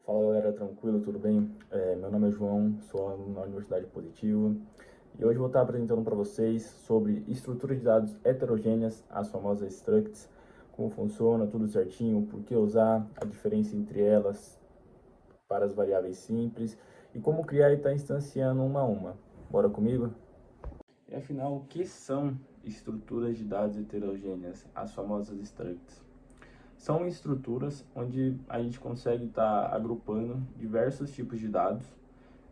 Fala galera, tranquilo, tudo bem? Meu nome é João, sou aluno na Universidade Positivo e hoje vou estar apresentando para vocês sobre estruturas de dados heterogêneas, as famosas structs, como funciona, tudo certinho, por que usar, a diferença entre elas para as variáveis simples e como criar e estar instanciando uma a uma. Bora comigo? E afinal, o que são estruturas de dados heterogêneas, as famosas structs? São estruturas onde a gente consegue estar agrupando diversos tipos de dados,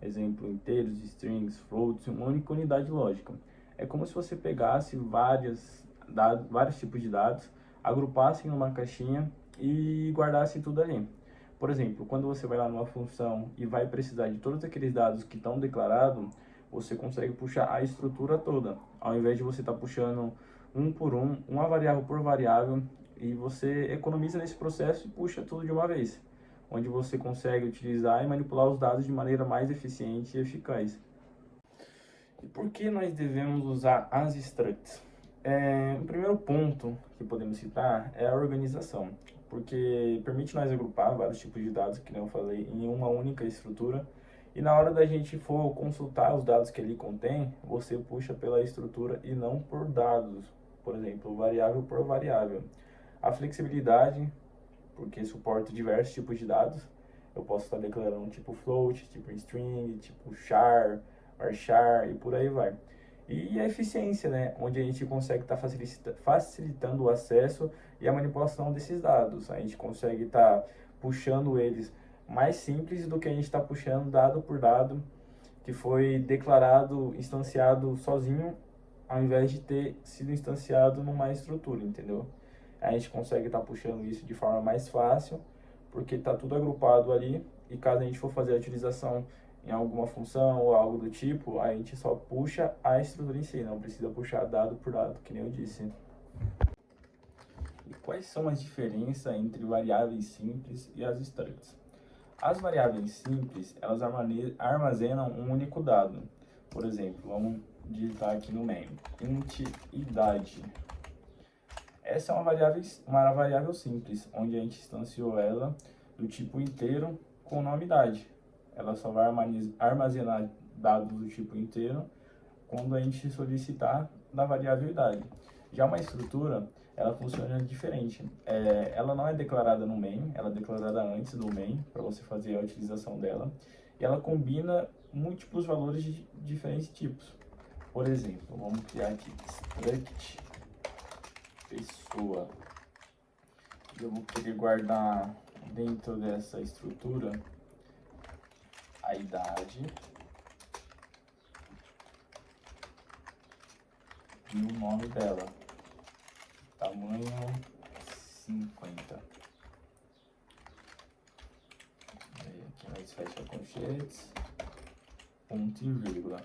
exemplo, inteiros, strings, floats, em uma única unidade lógica. É como se você pegasse vários tipos de dados, agrupasse em uma caixinha e guardasse tudo ali. Por exemplo, quando você vai lá numa função e vai precisar de todos aqueles dados que estão declarados, você consegue puxar a estrutura toda, ao invés de você estar puxando um por um, uma variável por variável, e você economiza nesse processo e puxa tudo de uma vez, onde você consegue utilizar e manipular os dados de maneira mais eficiente e eficaz. E por que nós devemos usar as structs? O primeiro ponto que podemos citar é a organização, porque permite nós agrupar vários tipos de dados, que nem eu falei, em uma única estrutura, e na hora da gente for consultar os dados que ele contém, você puxa pela estrutura e não por dados, por exemplo, variável por variável. A flexibilidade, porque suporta diversos tipos de dados. Eu posso estar declarando um tipo float, tipo string, tipo char, varchar e por aí vai. E a eficiência, né? Onde a gente consegue estar facilitando o acesso e a manipulação desses dados. A gente consegue estar puxando eles mais simples do que a gente está puxando dado por dado, que foi declarado, instanciado sozinho, ao invés de ter sido instanciado numa estrutura, entendeu? A gente consegue estar puxando isso de forma mais fácil, porque está tudo agrupado ali, e caso a gente for fazer a utilização em alguma função ou algo do tipo, a gente só puxa a estrutura em si, não precisa puxar dado por dado, que nem eu disse. E quais são as diferenças entre variáveis simples e as structs? As variáveis simples, elas armazenam um único dado. Por exemplo, vamos digitar aqui no main, int idade. Essa é uma variável simples, onde a gente instanciou ela do tipo inteiro com o nome idade. Ela só vai armazenar dados do tipo inteiro quando a gente solicitar da variável idade. Já uma estrutura, ela funciona diferente. Ela não é declarada no main, ela é declarada antes do main, para você fazer a utilização dela. E ela combina múltiplos valores de diferentes tipos. Por exemplo, vamos criar aqui struct pessoa. Eu vou querer guardar dentro dessa estrutura a idade e o nome dela, tamanho 50. Aí aqui nós fecha colchetes, ponto e vírgula.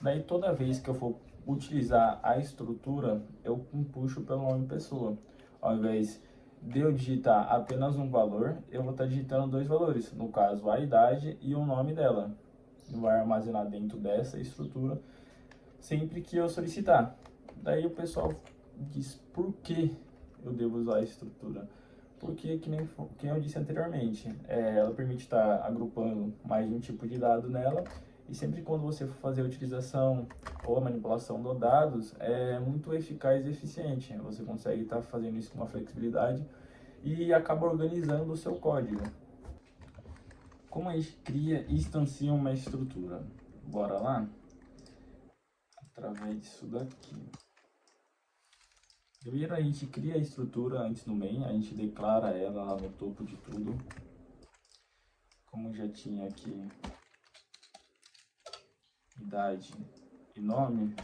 Daí toda vez que eu for utilizar a estrutura, eu puxo pelo nome pessoa. Ao invés de eu digitar apenas um valor, eu vou estar digitando dois valores, no caso a idade e o nome dela. E vai armazenar dentro dessa estrutura sempre que eu solicitar. Daí o pessoal diz por que eu devo usar a estrutura. Porque, que nem eu disse anteriormente, ela permite estar agrupando mais de um tipo de dado nela, e sempre quando você for fazer a utilização ou a manipulação dos dados, é muito eficaz e eficiente. Você consegue estar fazendo isso com uma flexibilidade e acaba organizando o seu código. Como a gente cria e instancia uma estrutura? Bora lá? Através disso daqui. Primeiro a gente cria a estrutura antes no main, a gente declara ela lá no topo de tudo. Como já tinha aqui idade e nome,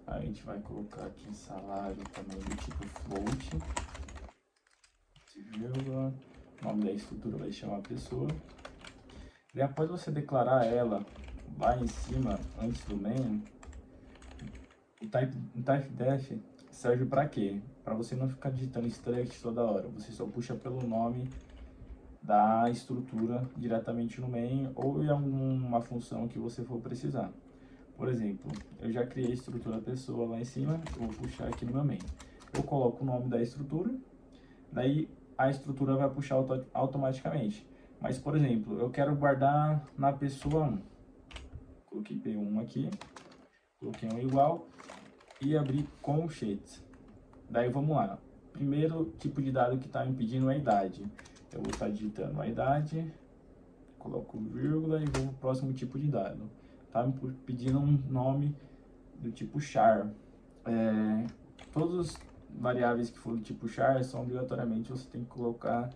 a gente vai colocar aqui salário também do tipo float, vírgula, o nome da estrutura vai chamar pessoa. E após você declarar ela lá em cima, antes do main, o typedef serve para quê? Para você não ficar digitando struct toda hora, você só puxa pelo nome da estrutura diretamente no main ou em alguma função que você for precisar. Por exemplo, eu já criei a estrutura pessoa lá em cima, eu vou puxar aqui no meu main. Eu coloco o nome da estrutura, daí a estrutura vai puxar automaticamente. Mas, por exemplo, eu quero guardar na pessoa 1. Coloquei P1 aqui, coloquei um igual e abri colchetes. Daí vamos lá. Primeiro tipo de dado que está me pedindo é a idade. Eu vou estar digitando a idade, coloco vírgula e vou para o próximo tipo de dado. Está me pedindo um nome do tipo char. Todas as variáveis que for do tipo char são obrigatoriamente você tem que colocar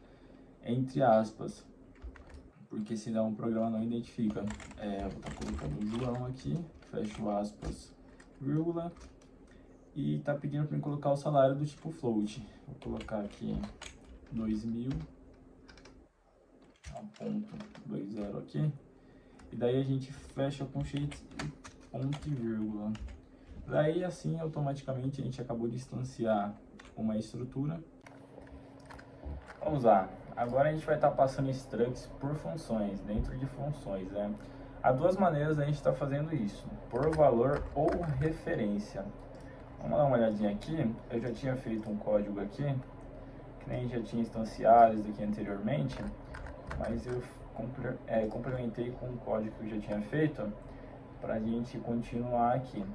entre aspas, porque senão o programa não identifica. Eu vou estar colocando o João aqui, fecho aspas, vírgula, e está pedindo para mim colocar o salário do tipo float. Vou colocar aqui 2.000.20 aqui, e daí a gente fecha com shades e ponto e vírgula. Daí assim automaticamente a gente acabou de instanciar uma estrutura. Vamos lá, agora a gente vai estar passando structs por funções, dentro de funções, né? Há duas maneiras a gente está fazendo isso, por valor ou referência. Vamos dar uma olhadinha aqui, eu já tinha feito um código aqui, que nem já tinha instanciado isso aqui anteriormente, mas eu complementei com o código que eu já tinha feito, para a gente continuar aqui.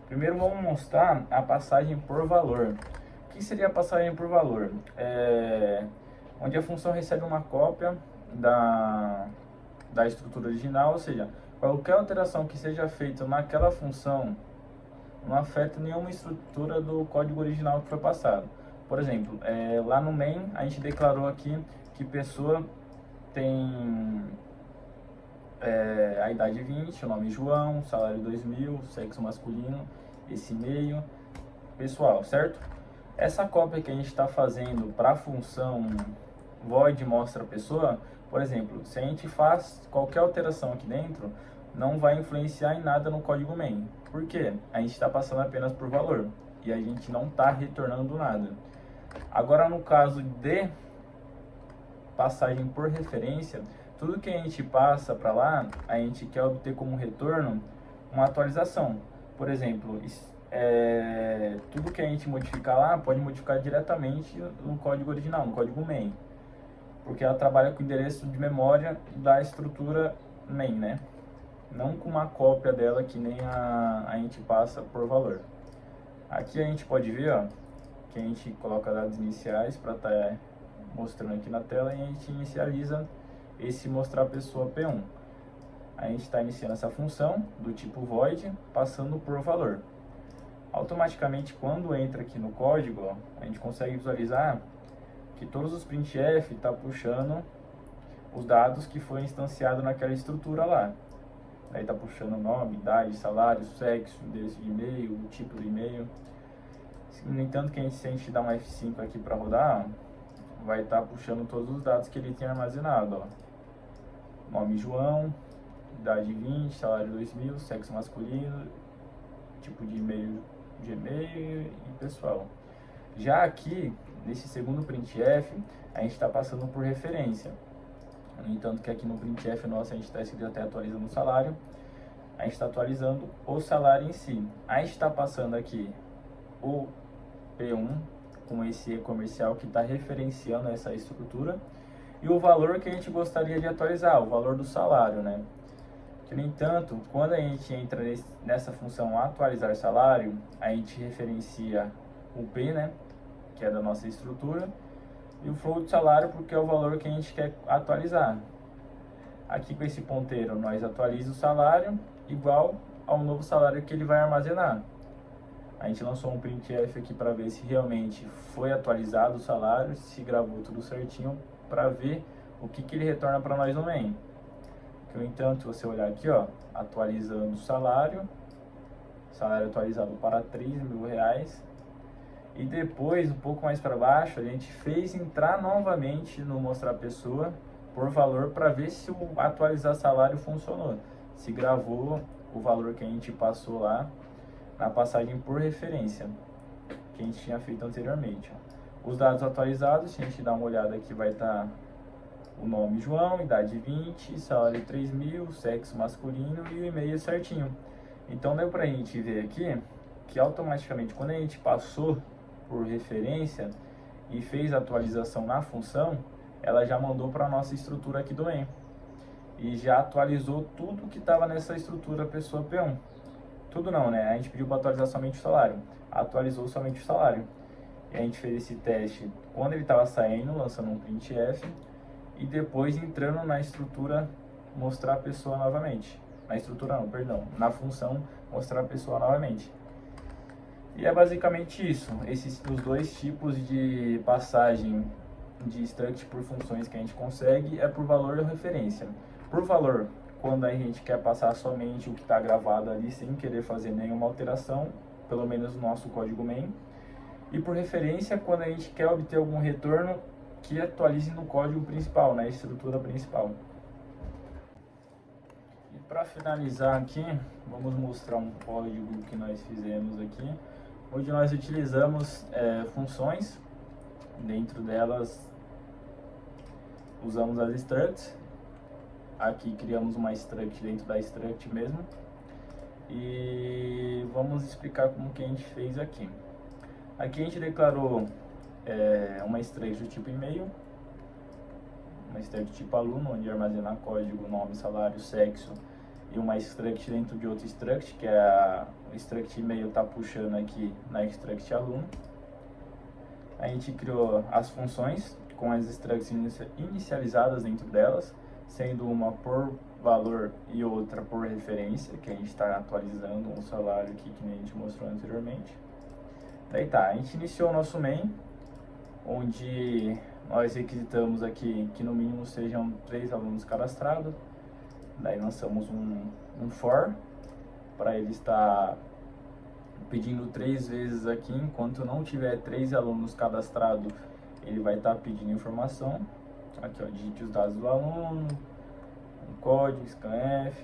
Primeiro vamos mostrar a passagem por valor. O que seria a passagem por valor? Onde a função recebe uma cópia da estrutura original, ou seja, qualquer alteração que seja feita naquela função não afeta nenhuma estrutura do código original que foi passado. Por exemplo, lá no main a gente declarou aqui que pessoa tem a idade 20, o nome João, salário 2.000, sexo masculino, esse e-mail pessoal, certo? Essa cópia que a gente está fazendo para a função void mostra pessoa, por exemplo, se a gente faz qualquer alteração aqui dentro, não vai influenciar em nada no código main. Por quê? A gente está passando apenas por valor e a gente não está retornando nada. Agora, no caso de passagem por referência, tudo que a gente passa para lá, a gente quer obter como retorno uma atualização. Por exemplo, tudo que a gente modificar lá, pode modificar diretamente no código original, no código main. Porque ela trabalha com o endereço de memória da estrutura main, né? Não com uma cópia dela que nem a gente passa por valor. Aqui a gente pode ver, ó, que a gente coloca dados iniciais para estar mostrando aqui na tela, e a gente inicializa esse mostrar pessoa P1. A gente está iniciando essa função do tipo void, passando por valor. Automaticamente, quando entra aqui no código, ó, a gente consegue visualizar que todos os printf está puxando os dados que foi instanciado naquela estrutura lá. Daí está puxando nome, idade, salário, sexo, endereço de e-mail, o tipo do e-mail. No entanto, que se a gente dá um F5 aqui para rodar, vai estar puxando todos os dados que ele tem armazenado. Ó. Nome João, idade 20, salário 2.000, sexo masculino, tipo de e-mail, Gmail e pessoal. Já aqui, nesse segundo printf, a gente está passando por referência. No entanto, que aqui no printf nosso a gente está escrito até atualizando o salário, a gente está atualizando o salário em si. A gente está passando aqui o P1 com esse e-comercial que está referenciando essa estrutura e o valor que a gente gostaria de atualizar, o valor do salário, né? Que, no entanto, quando a gente entra nessa função atualizar salário, a gente referencia o P, né? Que é da nossa estrutura, e o float salário porque é o valor que a gente quer atualizar. Aqui com esse ponteiro nós atualizamos o salário igual ao novo salário que ele vai armazenar. A gente lançou um printf aqui para ver se realmente foi atualizado o salário, se gravou tudo certinho, para ver o que ele retorna para nós no main. Que, no entanto, se você olhar aqui, ó, atualizando o salário atualizado para R$3.000, e depois, um pouco mais para baixo, a gente fez entrar novamente no mostrar pessoa por valor para ver se o atualizar salário funcionou, se gravou o valor que a gente passou lá na passagem por referência que a gente tinha feito anteriormente. Ó. Os dados atualizados, se a gente dar uma olhada aqui, vai estar o nome João, idade 20, salário 3.000, sexo masculino e o e-mail certinho. Então deu pra gente ver aqui que automaticamente quando a gente passou por referência e fez a atualização na função, ela já mandou para a nossa estrutura aqui do MEI e já atualizou tudo que estava nessa estrutura pessoa P1. Tudo não, né? A gente pediu para atualizar somente o salário, atualizou somente o salário. E a gente fez esse teste quando ele estava saindo, lançando um printf, e depois entrando na estrutura mostrar a pessoa novamente. Na estrutura não, perdão, na função mostrar a pessoa novamente. E é basicamente isso, os dois tipos de passagem de struct por funções que a gente consegue é por valor ou referência. Por valor, quando a gente quer passar somente o que está gravado ali sem querer fazer nenhuma alteração, pelo menos no nosso código main. E por referência, quando a gente quer obter algum retorno que atualize no código principal, na estrutura principal. E para finalizar aqui, vamos mostrar um código que nós fizemos aqui, onde nós utilizamos funções, dentro delas usamos as structs, aqui criamos uma struct dentro da struct mesmo, e vamos explicar como que a gente fez aqui. Aqui a gente declarou uma struct do tipo e-mail, uma struct tipo aluno, onde armazenar código, nome, salário, sexo, e uma struct dentro de outra struct, que é o struct e-mail está puxando aqui na struct aluno. A gente criou as funções com as structs inicializadas dentro delas, sendo uma por valor e outra por referência, que a gente está atualizando um salário aqui que nem a gente mostrou anteriormente. Daí tá, a gente iniciou o nosso main, onde nós requisitamos aqui que no mínimo sejam 3 alunos cadastrados. Daí lançamos um for, para ele estar pedindo 3 vezes aqui, enquanto não tiver 3 alunos cadastrados, ele vai estar pedindo informação. Aqui ó, digite os dados do aluno, um código, scanf,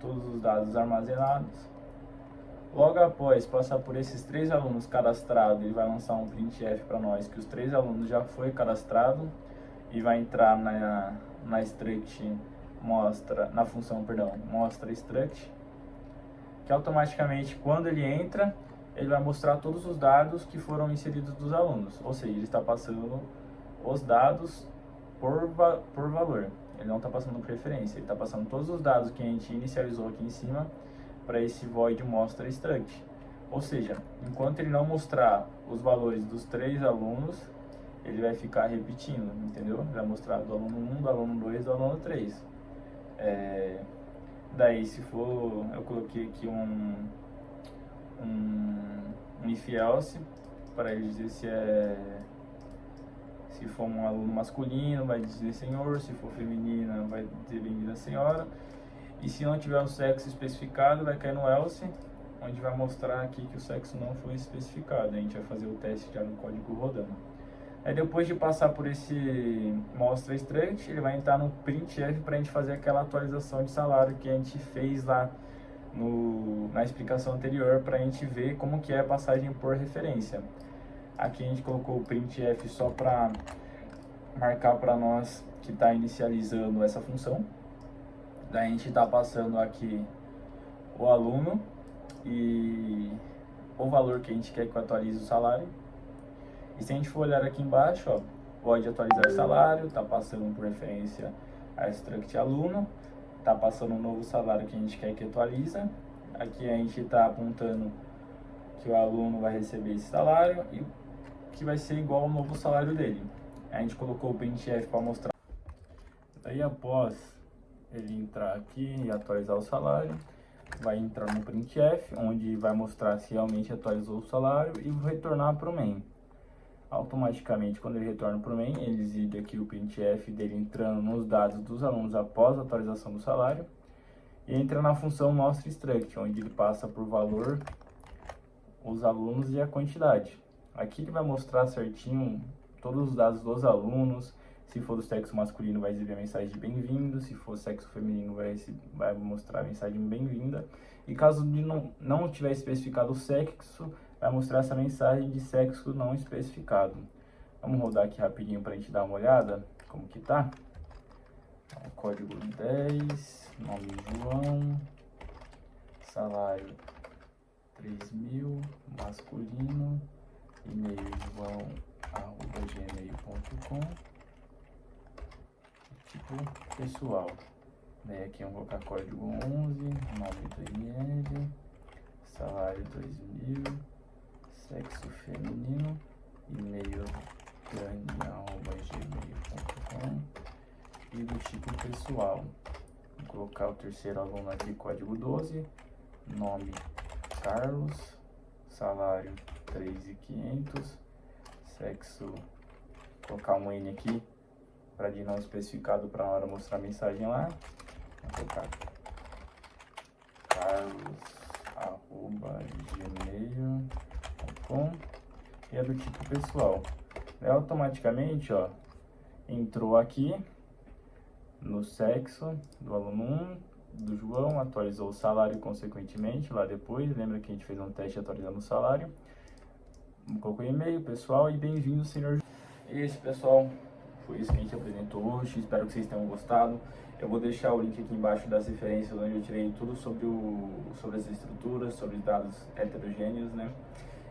todos os dados armazenados. Logo após passar por esses 3 alunos cadastrados, ele vai lançar um printf para nós que os 3 alunos já foi cadastrado e vai entrar na struct na função, mostra struct, que automaticamente quando ele entra, ele vai mostrar todos os dados que foram inseridos dos alunos, ou seja, ele está passando os dados por valor, ele não está passando por referência, ele está passando todos os dados que a gente inicializou aqui em cima para esse void mostra struct. Ou seja, enquanto ele não mostrar os valores dos 3 alunos, ele vai ficar repetindo, entendeu? Ele vai mostrar do aluno 1, do aluno 2, do aluno 3. Daí, se for, eu coloquei aqui um if else para ele dizer se for um aluno masculino, vai dizer senhor, se for feminina, vai dizer bem-vinda senhora. E se não tiver o sexo especificado, vai cair no else, onde vai mostrar aqui que o sexo não foi especificado. A gente vai fazer o teste já no código rodando. Aí depois de passar por esse mostra struct, ele vai entrar no printf para a gente fazer aquela atualização de salário que a gente fez lá na explicação anterior, para a gente ver como que é a passagem por referência. Aqui a gente colocou o printf só para marcar para nós que está inicializando essa função. Daí a gente está passando aqui o aluno e o valor que a gente quer que atualize o salário. E se a gente for olhar aqui embaixo, ó, pode atualizar o salário, está passando por referência a struct aluno, está passando um novo salário que a gente quer que atualiza. Aqui a gente está apontando que o aluno vai receber esse salário e que vai ser igual ao novo salário dele. A gente colocou o printf para mostrar. Daí após ele entrar aqui e atualizar o salário, vai entrar no printf, onde vai mostrar se realmente atualizou o salário e retornar para o main. Automaticamente, quando ele retorna para o main, ele exibe aqui o printf dele entrando nos dados dos alunos após a atualização do salário e entra na função mostra struct, onde ele passa por valor os alunos e a quantidade. Aqui ele vai mostrar certinho todos os dados dos alunos. Se for do sexo masculino, vai exibir a mensagem de bem-vindo. Se for sexo feminino, vai mostrar a mensagem bem-vinda. E caso não tiver especificado o sexo, vai mostrar essa mensagem de sexo não especificado. Vamos rodar aqui rapidinho para a gente dar uma olhada como que tá. Código 10, nome João, salário 3.000, masculino, e-mail joão@gmail.com. tipo pessoal. Daí aqui eu vou colocar código 11, nome do IML, salário 2000, sexo feminino, e-mail dani@gmail.com e do tipo pessoal. Vou colocar o terceiro aluno aqui, código 12, nome Carlos, salário 3.500, sexo, colocar um N aqui para de não especificado para na hora mostrar a mensagem lá. Vou colocar carlos@gmail.com e é do tipo pessoal. Daí automaticamente, ó, entrou aqui no sexo do aluno 1, do João, atualizou o salário consequentemente lá depois. Lembra que a gente fez um teste atualizando o salário. Colocou e-mail, pessoal, e bem-vindo, senhor. E esse, pessoal, foi isso que a gente apresentou hoje. Espero que vocês tenham gostado. Eu vou deixar o link aqui embaixo das referências onde eu tirei tudo sobre as estruturas, sobre os dados heterogêneos, né?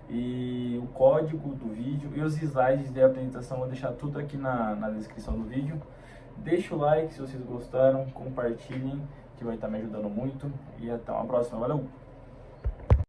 E o código do vídeo e os slides de apresentação, vou deixar tudo aqui na descrição do vídeo. Deixa o like se vocês gostaram, compartilhem, que vai estar me ajudando muito. E até uma próxima. Valeu!